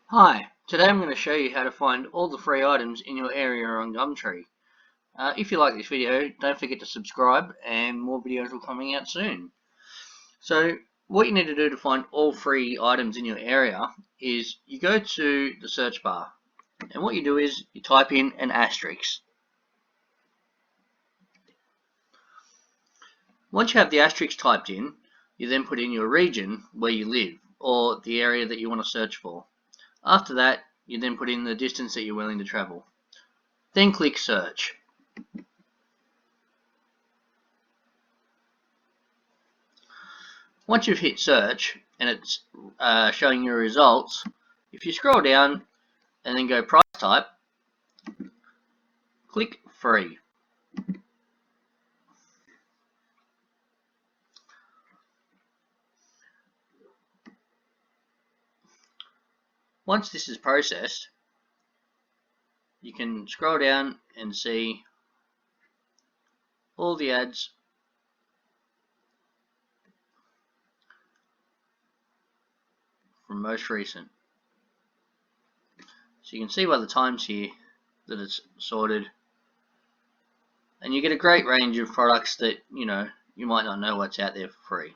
Hi, today I'm going to show you how to find all the free items in your area on Gumtree. If you like this video, don't forget to subscribe and more videos will be coming out soon. So what you need to do to find all free items in your area is you go to the search bar, and what you do is you type in an asterisk. Once you have the asterisk typed in, you then put in your region where you live or the area that you want to search for. After that, you then put in the distance that you're willing to travel. Then click search. Once you've hit search and it's showing your results, if you scroll down and then go price type, click free. Once this is processed, you can scroll down and see all the ads from most recent. So you can see by the times here that it's sorted, and you get a great range of products that you might not know what's out there for free.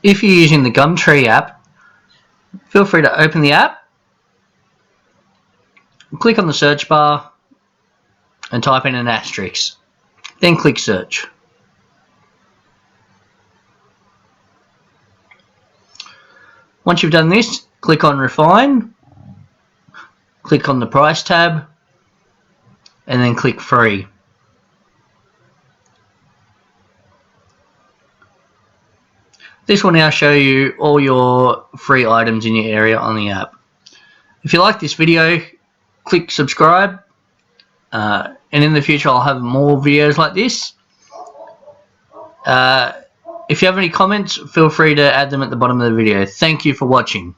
If you're using the Gumtree app, feel free to open the app, click on the search bar and type in an asterisk, then click search. Once you've done this, click on refine, click on the price tab, and then click free. This will now show you all your free items in your area on the app. If you like this video, click subscribe, and in the future I'll have more videos like this. If you have any comments, feel free to add them at the bottom of the video. Thank you for watching.